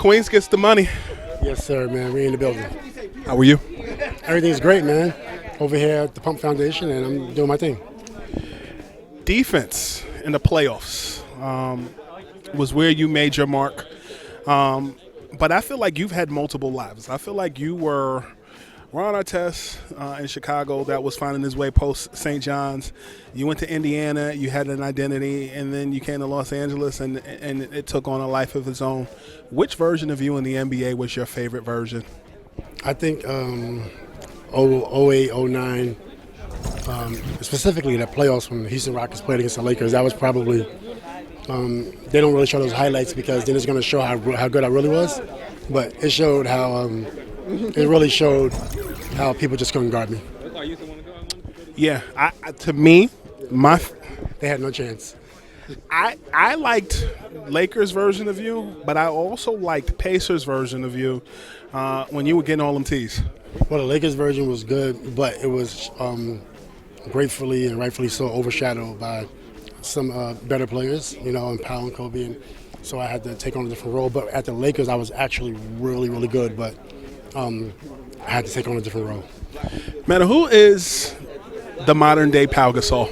Queens gets the money. Yes, sir, man. We in the building. How are you? Everything's great, man. Over here at the Pump Foundation, and I'm doing my thing. Defense in the playoffs was where you made your mark. But I feel like you've had multiple lives. I feel like you were Ron Artest in Chicago that was finding his way post St. John's. You went to Indiana, you had an identity, and then you came to Los Angeles, and it took on a life of its own. Which version of you in the NBA was your favorite version? I think 08, 09, specifically the playoffs when the Houston Rockets played against the Lakers, that was probably they don't really show those highlights because then it's going to show how good I really was. But it showed how it really showed how people just couldn't guard me. Yeah, to me, they had no chance. I liked Lakers' version of you, but I also liked Pacers' version of you when you were getting all them tees. Well, the Lakers version was good, but it was gratefully and rightfully so overshadowed by some better players, and Pau and Kobe, and so I had to take on a different role. But at the Lakers, I was actually really, really good, but I had to take on a different role. Metta, who is the modern-day Pau Gasol?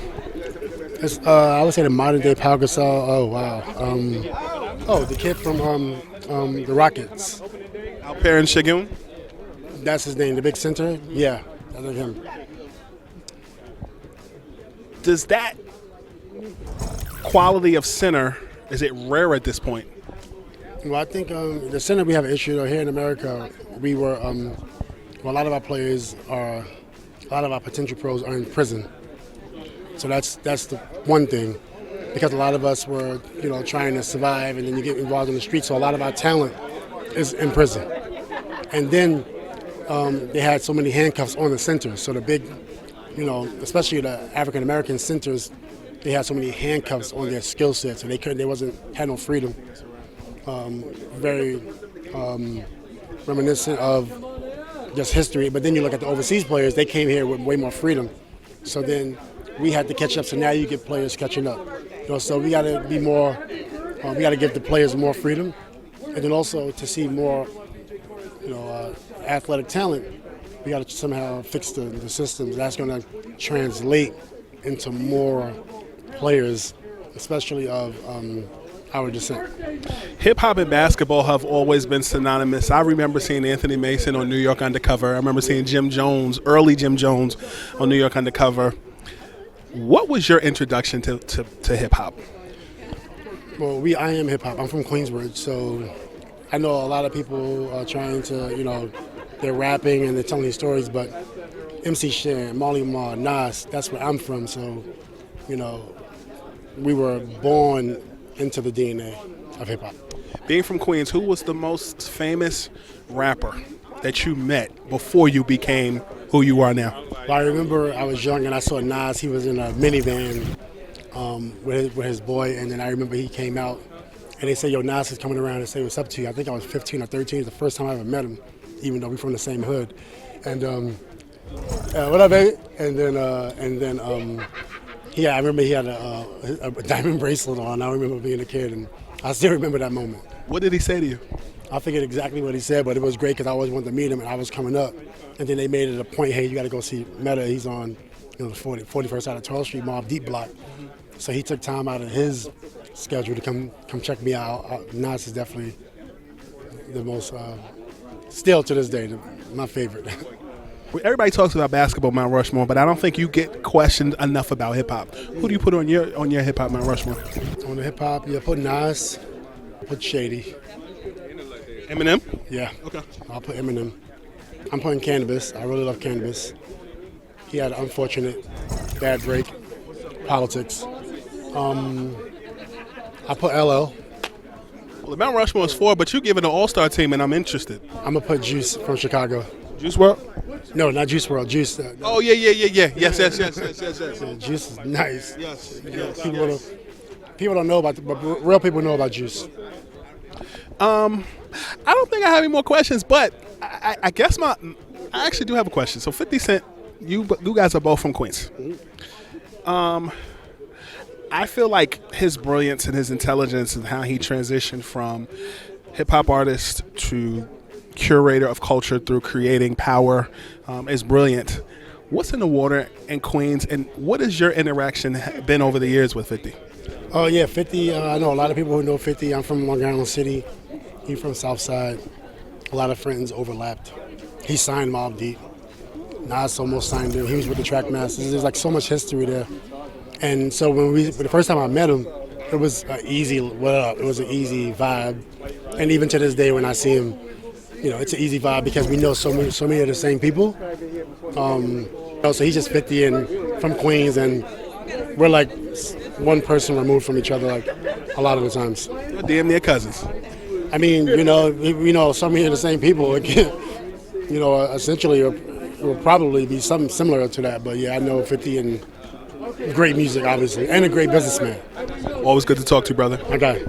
I would say the modern-day Pau Gasol. Oh, wow. The kid from the Rockets. Alperen Şengün? That's his name, the big center? Yeah, I like him. Does that quality of center, is it rare at this point? Well, I think the center we have an issue here in America. We were, a lot of our players a lot of our potential pros are in prison. So that's the one thing, because a lot of us were, trying to survive, and then you get involved in the streets. So a lot of our talent is in prison. And then they had so many handcuffs on the centers. So the big, especially the African American centers, they had so many handcuffs on their skill set, so had no freedom. Very reminiscent of just history. But then you look at the overseas players; they came here with way more freedom. So then we had to catch up. So now you get players catching up. So we got to be more. We got to give the players more freedom, and then also to see more, athletic talent. We got to somehow fix the systems. That's going to translate into more players, especially of our descent. Hip-hop and basketball have always been synonymous. I remember seeing Anthony Mason on New York Undercover. I remember seeing early Jim Jones on New York Undercover. What was your introduction to hip-hop? Well, I am hip-hop. I'm from Queensbridge, so I know a lot of people are trying to, they're rapping and they're telling these stories, but MC Shan, Marley Marl, Nas, that's where I'm from, so, we were born into the DNA of hip-hop. Being from Queens, who was the most famous rapper that you met before you became who you are now? Well, I remember I was young and I saw Nas. He was in a minivan with his boy, and then I remember he came out and they said, "Yo, Nas is coming around and say what's up to you." I think I was 15 or 13. It was the first time I ever met him, even though we're from the same hood. And what up, baby? And then I remember he had a diamond bracelet on. I remember being a kid, and I still remember that moment. What did he say to you? I forget exactly what he said, but it was great because I always wanted to meet him, and I was coming up. And then they made it a point, hey, you got to go see Metta. He's on the 41st out of 12th Street, Mob Deep Block. So he took time out of his schedule to come check me out. Nas is definitely the most, still to this day, my favorite. Everybody talks about basketball, Mount Rushmore, but I don't think you get questioned enough about hip-hop. Who do you put on your hip-hop Mount Rushmore? On the hip-hop, I put Nas, I put Shady. Eminem? Yeah. Okay. I'll put Eminem. I'm putting Cannabis. I really love Cannabis. He had an unfortunate bad break, politics. I put LL. Well, the Mount Rushmore is 4, but you give it an all-star team, and I'm interested. I'm going to put Juice from Chicago. Juice WRLD? No, not Juice WRLD. Juice. Oh, yeah. Yes. Yeah, Juice is nice. Yes. People don't know about but real people know about Juice. I don't think I have any more questions, but I guess I actually do have a question. So 50 Cent, you guys are both from Queens. I feel like his brilliance and his intelligence and how he transitioned from hip hop artist to curator of culture through creating power, is brilliant. What's in the water in Queens, and what has your interaction been over the years with 50? Oh yeah, 50. I know a lot of people who know 50. I'm from Long Island City. He's from Southside. A lot of friends overlapped. He signed Mobb Deep. Nas almost signed him. He was with the Trackmasters. There's like so much history there. And so the first time I met him, it was an easy what up. It was an easy vibe. And even to this day, when I see him, it's an easy vibe because we know so many of the same people. So he's just 50 and from Queens, and we're like one person removed from each other, like a lot of the times. You're damn near cousins. I mean, we know so many of the same people. Essentially, it will probably be something similar to that. But yeah, I know 50 and great music, obviously, and a great businessman. Always good to talk to you, brother. Okay.